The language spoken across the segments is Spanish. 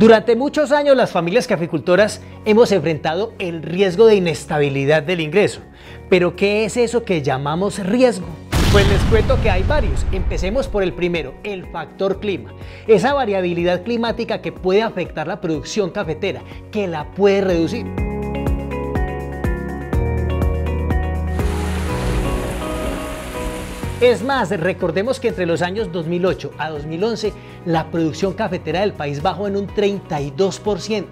Durante muchos años las familias caficultoras hemos enfrentado el riesgo de inestabilidad del ingreso. ¿Pero qué es eso que llamamos riesgo? Pues les cuento que hay varios. Empecemos por el primero, el factor clima. Esa variabilidad climática que puede afectar la producción cafetera, que la puede reducir. Es más, recordemos que entre los años 2008 a 2011, la producción cafetera del país bajó en un 32%,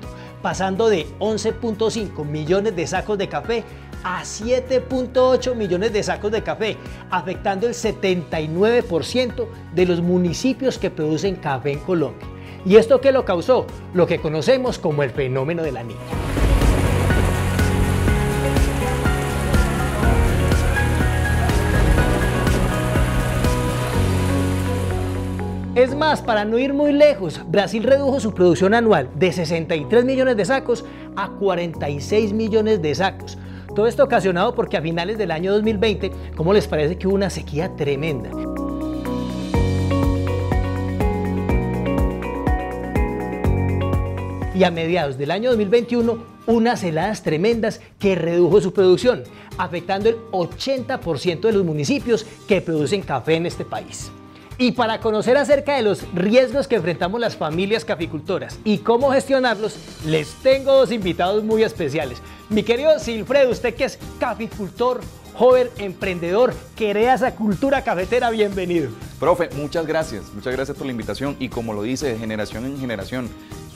pasando de 11.5 millones de sacos de café a 7.8 millones de sacos de café, afectando el 79% de los municipios que producen café en Colombia. ¿Y esto qué lo causó? Lo que conocemos como el fenómeno de la Niña. Es más, para no ir muy lejos, Brasil redujo su producción anual de 63 millones de sacos a 46 millones de sacos. Todo esto ocasionado porque a finales del año 2020, ¿cómo les parece que hubo una sequía tremenda? Y a mediados del año 2021, unas heladas tremendas que redujo su producción, afectando el 80% de los municipios que producen café en este país. Y para conocer acerca de los riesgos que enfrentamos las familias caficultoras y cómo gestionarlos, les tengo dos invitados muy especiales. Mi querido Silfredo, usted que es caficultor, joven emprendedor, que hereda esa cultura cafetera, bienvenido. Profe, muchas gracias por la invitación y como lo dice, de generación en generación.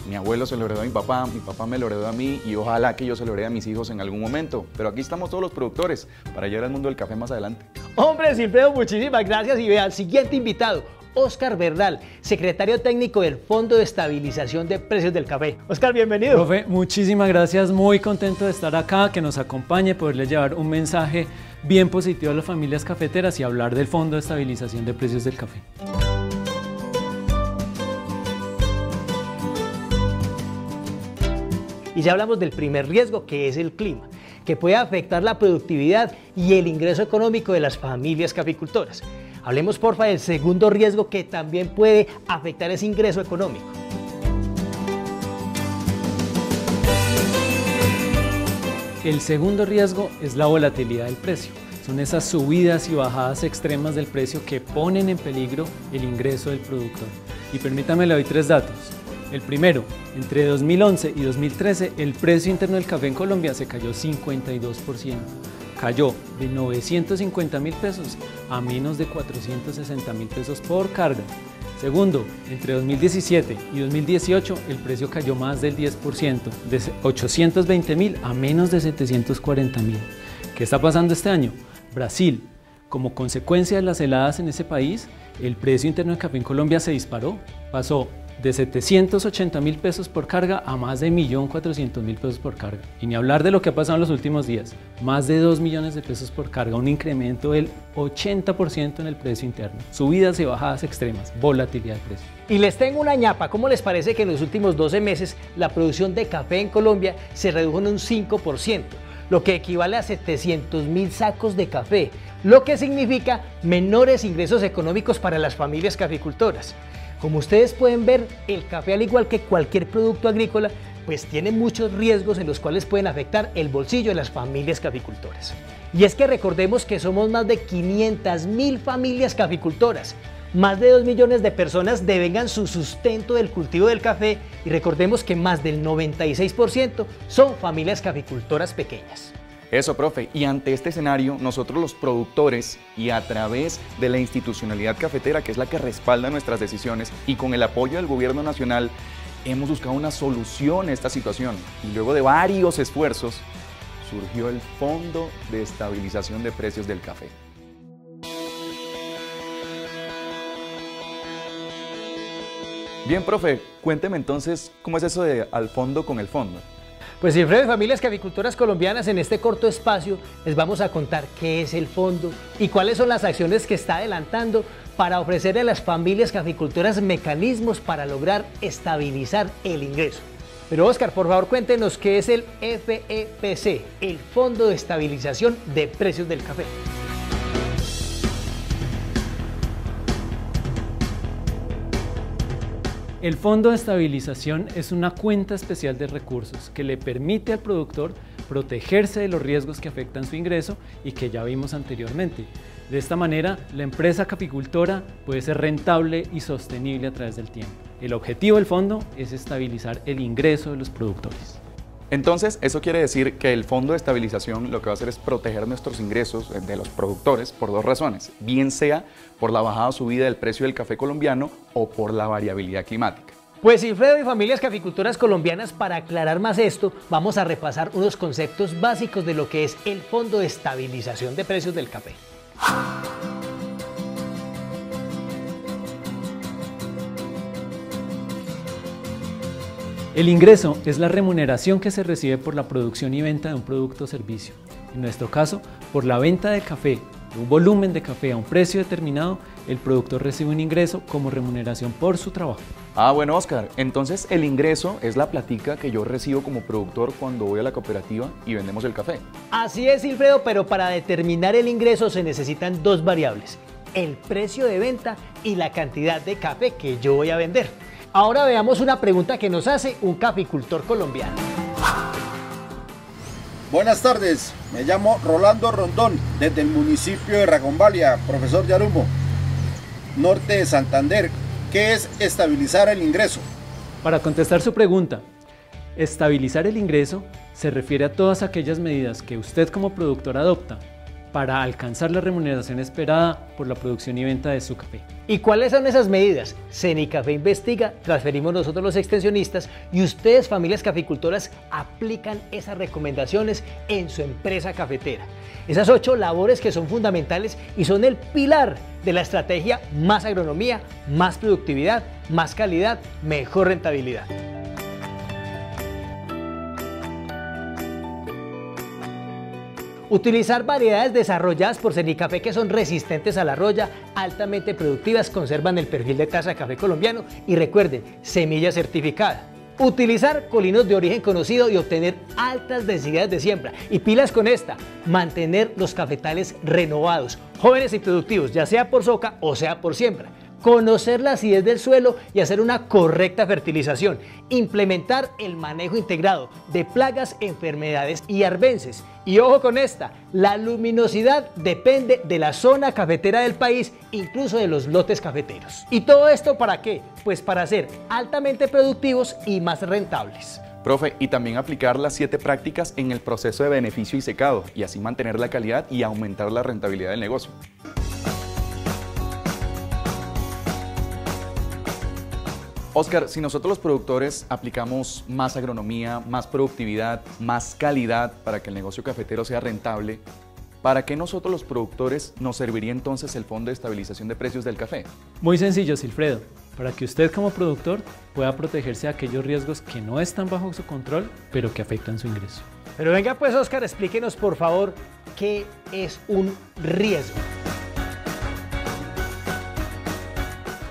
Mi abuelo se lo heredó a mi papá me lo heredó a mí y ojalá que yo se lo herede a mis hijos en algún momento. Pero aquí estamos todos los productores para llevar al mundo del café más adelante. Hombre, Silfredo, muchísimas gracias y vea al siguiente invitado, Óscar Bernal, secretario técnico del Fondo de Estabilización de Precios del Café. Óscar, bienvenido. Profe, muchísimas gracias, muy contento de estar acá, que nos acompañe, poderles llevar un mensaje bien positivo a las familias cafeteras y hablar del Fondo de Estabilización de Precios del Café. Y ya hablamos del primer riesgo, que es el clima, que puede afectar la productividad y el ingreso económico de las familias caficultoras. Hablemos porfa del segundo riesgo que también puede afectar ese ingreso económico. El segundo riesgo es la volatilidad del precio. Son esas subidas y bajadas extremas del precio que ponen en peligro el ingreso del productor. Y permítame, le doy tres datos. El primero, entre 2011 y 2013, el precio interno del café en Colombia se cayó 52%. Cayó de 950.000 pesos a menos de 460.000 pesos por carga. Segundo, entre 2017 y 2018, el precio cayó más del 10%, de 820.000 a menos de 740.000. ¿Qué está pasando este año? Brasil, como consecuencia de las heladas en ese país, el precio interno del café en Colombia se disparó, pasó de 780.000 pesos por carga a más de 1.400.000 pesos por carga. Y ni hablar de lo que ha pasado en los últimos días, más de 2 millones de pesos por carga, un incremento del 80% en el precio interno. Subidas y bajadas extremas, volatilidad de precio. Y les tengo una ñapa, ¿cómo les parece que en los últimos 12 meses la producción de café en Colombia se redujo en un 5%? Lo que equivale a 700.000 sacos de café, lo que significa menores ingresos económicos para las familias caficultoras. Como ustedes pueden ver, el café, al igual que cualquier producto agrícola, pues tiene muchos riesgos en los cuales pueden afectar el bolsillo de las familias caficultoras. Y es que recordemos que somos más de 500.000 familias caficultoras. Más de 2 millones de personas devengan su sustento del cultivo del café y recordemos que más del 96% son familias caficultoras pequeñas. Eso, profe, y ante este escenario, nosotros los productores y a través de la institucionalidad cafetera, que es la que respalda nuestras decisiones, y con el apoyo del gobierno nacional, hemos buscado una solución a esta situación. Y luego de varios esfuerzos, surgió el Fondo de Estabilización de Precios del Café. Bien, profe, cuénteme entonces cómo es eso de al fondo con el fondo. Pues Silfredo, de familias caficultoras colombianas, en este corto espacio les vamos a contar qué es el fondo y cuáles son las acciones que está adelantando para ofrecerle a las familias caficultoras mecanismos para lograr estabilizar el ingreso. Pero Óscar, por favor, cuéntenos qué es el FEPC, el Fondo de Estabilización de Precios del Café. El Fondo de Estabilización es una cuenta especial de recursos que le permite al productor protegerse de los riesgos que afectan su ingreso y que ya vimos anteriormente. De esta manera, la empresa caficultora puede ser rentable y sostenible a través del tiempo. El objetivo del fondo es estabilizar el ingreso de los productores. Entonces, eso quiere decir que el Fondo de Estabilización lo que va a hacer es proteger nuestros ingresos de los productores por dos razones, bien sea por la bajada o subida del precio del café colombiano o por la variabilidad climática. Pues Silfredo y familias caficultoras colombianas, para aclarar más esto, vamos a repasar unos conceptos básicos de lo que es el Fondo de Estabilización de Precios del Café. El ingreso es la remuneración que se recibe por la producción y venta de un producto o servicio. En nuestro caso, por la venta de café, de un volumen de café a un precio determinado, el productor recibe un ingreso como remuneración por su trabajo. Ah, bueno, Oscar, entonces el ingreso es la platica que yo recibo como productor cuando voy a la cooperativa y vendemos el café. Así es, Silfredo, pero para determinar el ingreso se necesitan dos variables: el precio de venta y la cantidad de café que yo voy a vender. Ahora veamos una pregunta que nos hace un caficultor colombiano. Buenas tardes, me llamo Rolando Rondón, desde el municipio de Ragombalia, profesor Yarumo, norte de Santander. ¿Qué es estabilizar el ingreso? Para contestar su pregunta, estabilizar el ingreso se refiere a todas aquellas medidas que usted como productor adopta para alcanzar la remuneración esperada por la producción y venta de su café. ¿Y cuáles son esas medidas? Cenicafé investiga, transferimos nosotros los extensionistas y ustedes, familias caficultoras, aplican esas recomendaciones en su empresa cafetera. Esas 8 labores que son fundamentales y son el pilar de la estrategia: más agronomía, más productividad, más calidad, mejor rentabilidad. Utilizar variedades desarrolladas por Cenicafé que son resistentes a la roya, altamente productivas, conservan el perfil de taza de café colombiano y recuerden, semilla certificada. Utilizar colinos de origen conocido y obtener altas densidades de siembra. Y pilas con esta, mantener los cafetales renovados, jóvenes y productivos, ya sea por soca o sea por siembra. Conocer la acidez del suelo y hacer una correcta fertilización. Implementar el manejo integrado de plagas, enfermedades y arbences. Y ojo con esta, la luminosidad depende de la zona cafetera del país, incluso de los lotes cafeteros. ¿Y todo esto para qué? Pues para ser altamente productivos y más rentables. Profe, y también aplicar las 7 prácticas en el proceso de beneficio y secado, y así mantener la calidad y aumentar la rentabilidad del negocio. Oscar, si nosotros los productores aplicamos más agronomía, más productividad, más calidad para que el negocio cafetero sea rentable, ¿para qué nosotros los productores nos serviría entonces el Fondo de Estabilización de Precios del Café? Muy sencillo, Silfredo. Para que usted como productor pueda protegerse de aquellos riesgos que no están bajo su control, pero que afectan su ingreso. Pero venga pues, Oscar, explíquenos por favor qué es un riesgo.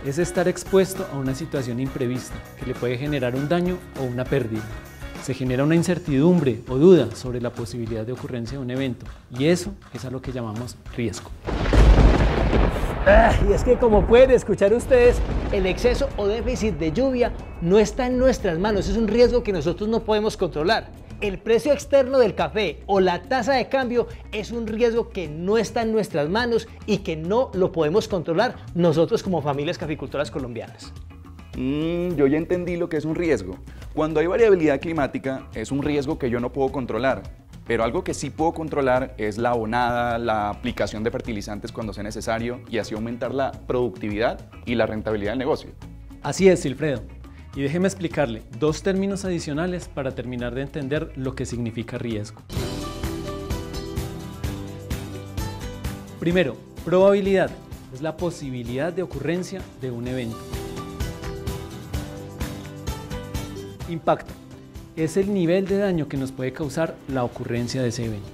Es estar expuesto a una situación imprevista que le puede generar un daño o una pérdida. Se genera una incertidumbre o duda sobre la posibilidad de ocurrencia de un evento y eso es a lo que llamamos riesgo. Y es que, como pueden escuchar ustedes, el exceso o déficit de lluvia no está en nuestras manos, es un riesgo que nosotros no podemos controlar. El precio externo del café o la tasa de cambio es un riesgo que no está en nuestras manos y que no lo podemos controlar nosotros como familias caficultoras colombianas. Yo ya entendí lo que es un riesgo. Cuando hay variabilidad climática es un riesgo que yo no puedo controlar, pero algo que sí puedo controlar es la abonada, la aplicación de fertilizantes cuando sea necesario y así aumentar la productividad y la rentabilidad del negocio. Así es, Silfredo. Y déjeme explicarle 2 términos adicionales para terminar de entender lo que significa riesgo. Primero, probabilidad es la posibilidad de ocurrencia de un evento. Impacto es el nivel de daño que nos puede causar la ocurrencia de ese evento.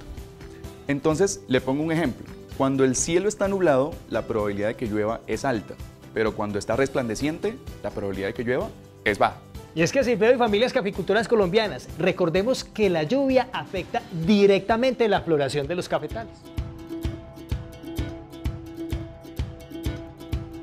Entonces, le pongo un ejemplo. Cuando el cielo está nublado, la probabilidad de que llueva es alta, pero cuando está resplandeciente, la probabilidad de que llueva es baja. Y es que, Silfredo y familias caficultoras colombianas, recordemos que la lluvia afecta directamente la floración de los cafetales.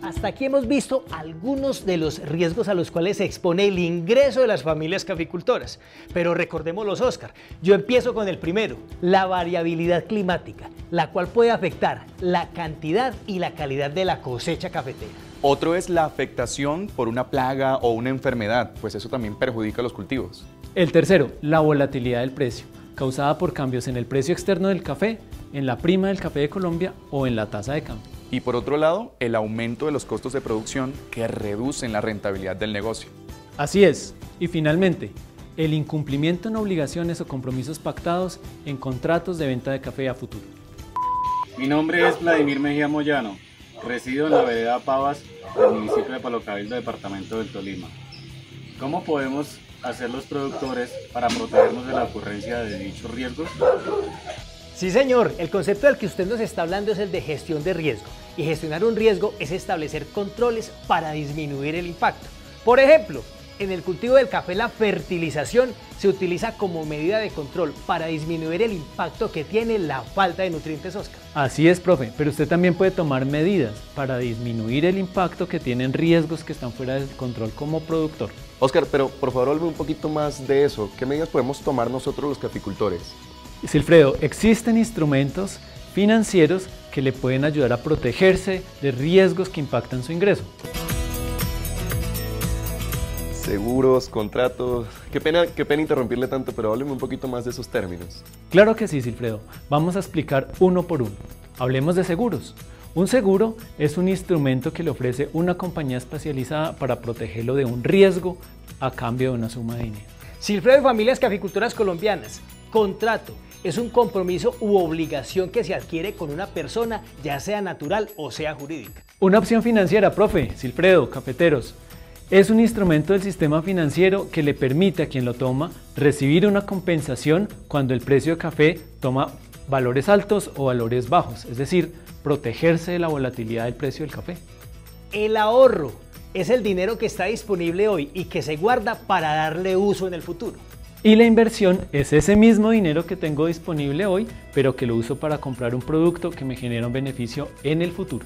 Hasta aquí hemos visto algunos de los riesgos a los cuales se expone el ingreso de las familias caficultoras. Pero recordémoslos, Óscar. Yo empiezo con el primero, la variabilidad climática, la cual puede afectar la cantidad y la calidad de la cosecha cafetera. Otro es la afectación por una plaga o una enfermedad, pues eso también perjudica los cultivos. El tercero, la volatilidad del precio, causada por cambios en el precio externo del café, en la prima del café de Colombia o en la tasa de cambio. Y por otro lado, el aumento de los costos de producción que reducen la rentabilidad del negocio. Así es. Y finalmente, el incumplimiento en obligaciones o compromisos pactados en contratos de venta de café a futuro. Mi nombre es Vladimir Mejía Moyano. Resido en la vereda Pavas, del municipio de Palo Cabildo, departamento del Tolima. ¿Cómo podemos hacer los productores para protegernos de la ocurrencia de dichos riesgos? Sí, señor, el concepto del que usted nos está hablando es el de gestión de riesgo. Y gestionar un riesgo es establecer controles para disminuir el impacto. Por ejemplo, en el cultivo del café la fertilización se utiliza como medida de control para disminuir el impacto que tiene la falta de nutrientes, Óscar. Así es, profe, pero usted también puede tomar medidas para disminuir el impacto que tienen riesgos que están fuera del control como productor. Óscar, pero por favor háblame un poquito más de eso. ¿Qué medidas podemos tomar nosotros los caficultores? Silfredo, existen instrumentos financieros que le pueden ayudar a protegerse de riesgos que impactan su ingreso. Seguros, contratos... Qué pena interrumpirle tanto, pero hábleme un poquito más de esos términos. Claro que sí, Silfredo. Vamos a explicar uno por uno. Hablemos de seguros. Un seguro es un instrumento que le ofrece una compañía especializada para protegerlo de un riesgo a cambio de una suma de dinero. Silfredo y familias caficultoras colombianas, contrato es un compromiso u obligación que se adquiere con una persona, ya sea natural o sea jurídica. Una opción financiera, profe, Silfredo, cafeteros. Es un instrumento del sistema financiero que le permite a quien lo toma recibir una compensación cuando el precio de café toma valores altos o valores bajos, es decir, protegerse de la volatilidad del precio del café. El ahorro es el dinero que está disponible hoy y que se guarda para darle uso en el futuro. Y la inversión es ese mismo dinero que tengo disponible hoy, pero que lo uso para comprar un producto que me genera un beneficio en el futuro.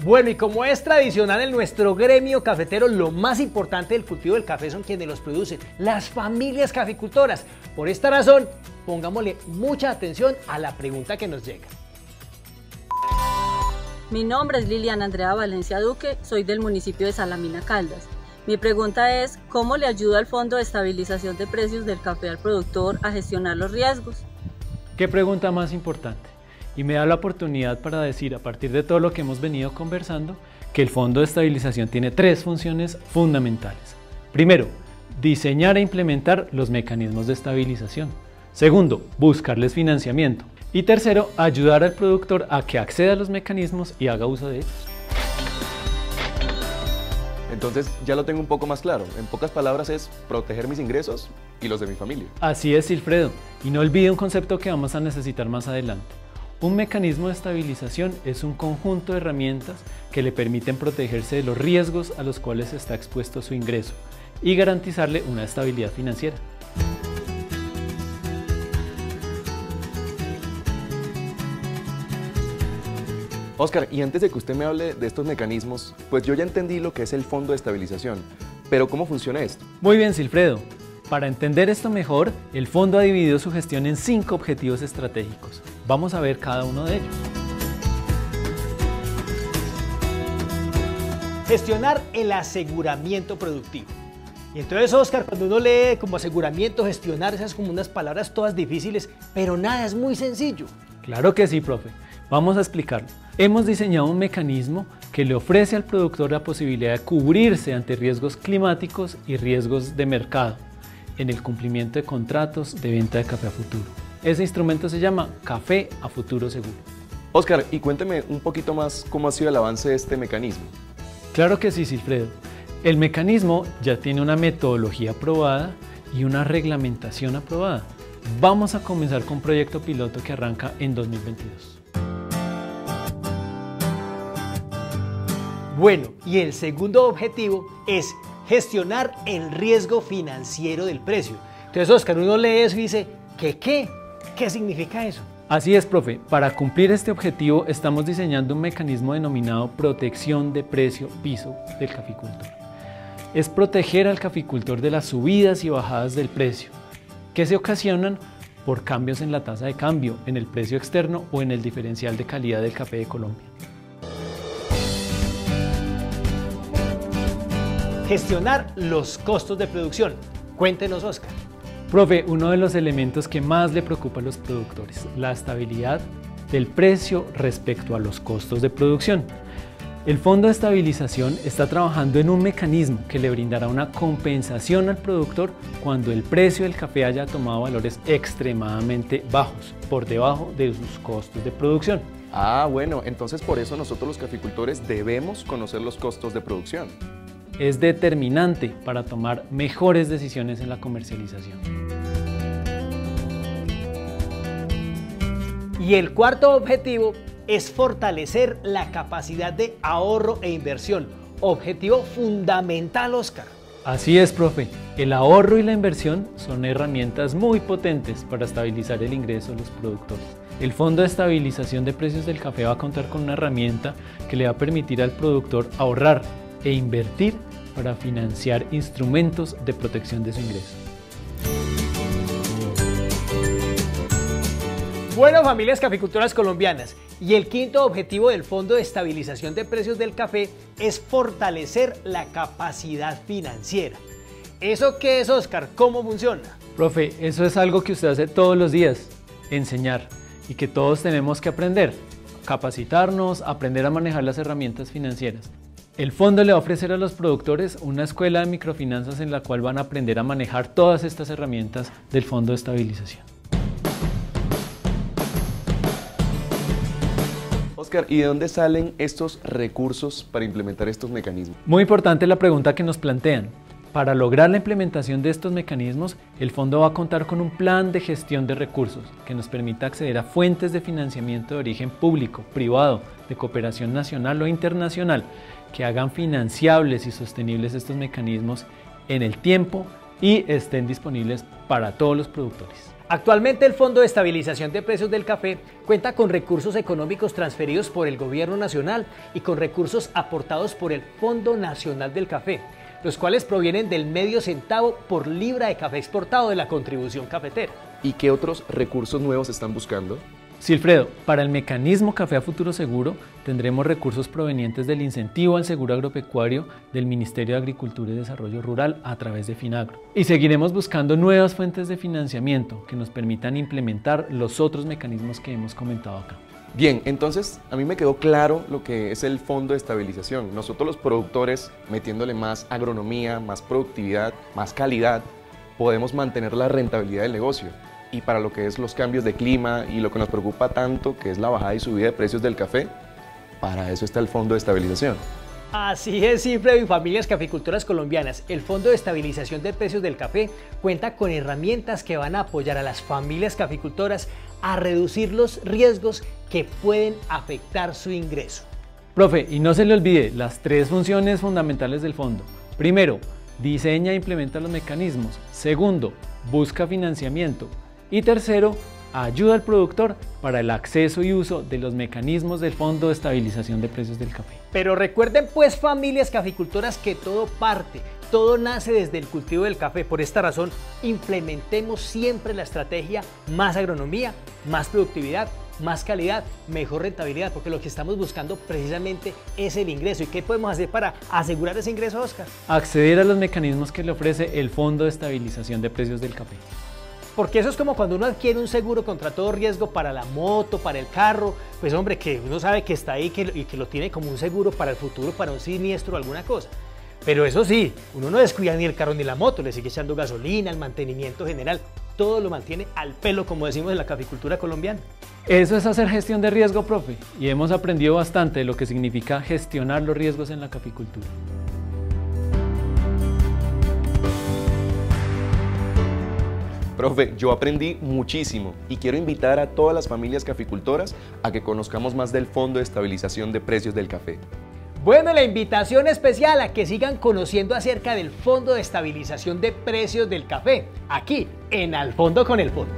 Bueno, y como es tradicional en nuestro gremio cafetero, lo más importante del cultivo del café son quienes los producen, las familias caficultoras. Por esta razón, pongámosle mucha atención a la pregunta que nos llega. Mi nombre es Liliana Andrea Valencia Duque, soy del municipio de Salamina Caldas. Mi pregunta es, ¿cómo le ayuda al Fondo de Estabilización de Precios del Café al productor a gestionar los riesgos? ¿Qué pregunta más importante? Y me da la oportunidad para decir, a partir de todo lo que hemos venido conversando, que el Fondo de Estabilización tiene tres funciones fundamentales. Primero, diseñar e implementar los mecanismos de estabilización. Segundo, buscarles financiamiento. Y tercero, ayudar al productor a que acceda a los mecanismos y haga uso de ellos. Entonces ya lo tengo un poco más claro. En pocas palabras es proteger mis ingresos y los de mi familia. Así es, Silfredo. Y no olvide un concepto que vamos a necesitar más adelante. Un mecanismo de estabilización es un conjunto de herramientas que le permiten protegerse de los riesgos a los cuales está expuesto su ingreso y garantizarle una estabilidad financiera. Óscar, y antes de que usted me hable de estos mecanismos, pues yo ya entendí lo que es el Fondo de Estabilización, pero ¿cómo funciona esto? Muy bien, Silfredo. Para entender esto mejor, el fondo ha dividido su gestión en 5 objetivos estratégicos. Vamos a ver cada uno de ellos. Gestionar el aseguramiento productivo. Y entonces, Óscar, cuando uno lee como aseguramiento, gestionar, esas como unas palabras todas difíciles, pero nada, es muy sencillo. Claro que sí, profe. Vamos a explicarlo. Hemos diseñado un mecanismo que le ofrece al productor la posibilidad de cubrirse ante riesgos climáticos y riesgos de mercado en el cumplimiento de contratos de venta de café a futuro. Ese instrumento se llama Café a Futuro Seguro. Óscar, y cuénteme un poquito más cómo ha sido el avance de este mecanismo. Claro que sí, Silfredo. El mecanismo ya tiene una metodología aprobada y una reglamentación aprobada. Vamos a comenzar con un proyecto piloto que arranca en 2022. Bueno, y el segundo objetivo es gestionar el riesgo financiero del precio. Entonces, Óscar, uno lee eso y dice, ¿qué significa eso? Así es, profe. Para cumplir este objetivo estamos diseñando un mecanismo denominado protección de precio piso del caficultor. Es proteger al caficultor de las subidas y bajadas del precio, que se ocasionan por cambios en la tasa de cambio, en el precio externo o en el diferencial de calidad del café de Colombia. Gestionar los costos de producción. Cuéntenos, Oscar. Profe, uno de los elementos que más le preocupa a los productores, la estabilidad del precio respecto a los costos de producción. El Fondo de Estabilización está trabajando en un mecanismo que le brindará una compensación al productor cuando el precio del café haya tomado valores extremadamente bajos, por debajo de sus costos de producción. Ah, bueno, entonces por eso nosotros los caficultores debemos conocer los costos de producción. Es determinante para tomar mejores decisiones en la comercialización. Y el cuarto objetivo es fortalecer la capacidad de ahorro e inversión. Objetivo fundamental, Oscar. Así es, profe. El ahorro y la inversión son herramientas muy potentes para estabilizar el ingreso de los productores. El Fondo de Estabilización de Precios del Café va a contar con una herramienta que le va a permitir al productor ahorrar e invertir para financiar instrumentos de protección de su ingreso. Bueno, familias caficultoras colombianas, y el quinto objetivo del Fondo de Estabilización de Precios del Café es fortalecer la capacidad financiera. ¿Eso qué es, Oscar? ¿Cómo funciona? Profe, eso es algo que usted hace todos los días, enseñar, y que todos tenemos que aprender, capacitarnos, aprender a manejar las herramientas financieras. El fondo le va a ofrecer a los productores una escuela de microfinanzas en la cual van a aprender a manejar todas estas herramientas del Fondo de Estabilización. Oscar, ¿y de dónde salen estos recursos para implementar estos mecanismos? Muy importante la pregunta que nos plantean. Para lograr la implementación de estos mecanismos, el fondo va a contar con un plan de gestión de recursos que nos permita acceder a fuentes de financiamiento de origen público, privado, de cooperación nacional o internacional, que hagan financiables y sostenibles estos mecanismos en el tiempo y estén disponibles para todos los productores. Actualmente el Fondo de Estabilización de Precios del Café cuenta con recursos económicos transferidos por el Gobierno Nacional y con recursos aportados por el Fondo Nacional del Café, los cuales provienen del medio centavo por libra de café exportado de la contribución cafetera. ¿Y qué otros recursos nuevos están buscando? Silfredo, para el mecanismo Café a Futuro Seguro tendremos recursos provenientes del incentivo al seguro agropecuario del Ministerio de Agricultura y Desarrollo Rural a través de Finagro. Y seguiremos buscando nuevas fuentes de financiamiento que nos permitan implementar los otros mecanismos que hemos comentado acá. Bien, entonces a mí me quedó claro lo que es el Fondo de Estabilización. Nosotros los productores, metiéndole más agronomía, más productividad, más calidad, podemos mantener la rentabilidad del negocio. Y para lo que es los cambios de clima y lo que nos preocupa tanto, que es la bajada y subida de precios del café, para eso está el Fondo de Estabilización. Así es, Silfredo y familias caficultoras colombianas. El Fondo de Estabilización de Precios del Café cuenta con herramientas que van a apoyar a las familias caficultoras a reducir los riesgos que pueden afectar su ingreso. Profe, y no se le olvide las tres funciones fundamentales del fondo. Primero, diseña e implementa los mecanismos. Segundo, busca financiamiento. Y tercero, ayuda al productor para el acceso y uso de los mecanismos del Fondo de Estabilización de Precios del Café. Pero recuerden pues, familias caficultoras, que todo nace desde el cultivo del café. Por esta razón, implementemos siempre la estrategia más agronomía, más productividad, más calidad, mejor rentabilidad, porque lo que estamos buscando precisamente es el ingreso. ¿Y qué podemos hacer para asegurar ese ingreso, Oscar? Acceder a los mecanismos que le ofrece el Fondo de Estabilización de Precios del Café. Porque eso es como cuando uno adquiere un seguro contra todo riesgo para la moto, para el carro, pues hombre, que uno sabe que está ahí y que lo tiene como un seguro para el futuro, para un siniestro o alguna cosa. Pero eso sí, uno no descuida ni el carro ni la moto, le sigue echando gasolina, el mantenimiento general, todo lo mantiene al pelo, como decimos en la caficultura colombiana. Eso es hacer gestión de riesgo, profe, y hemos aprendido bastante de lo que significa gestionar los riesgos en la caficultura. Profe, yo aprendí muchísimo y quiero invitar a todas las familias caficultoras a que conozcamos más del Fondo de Estabilización de Precios del Café. Bueno, la invitación especial a que sigan conociendo acerca del Fondo de Estabilización de Precios del Café, aquí en Al Fondo con el Fondo.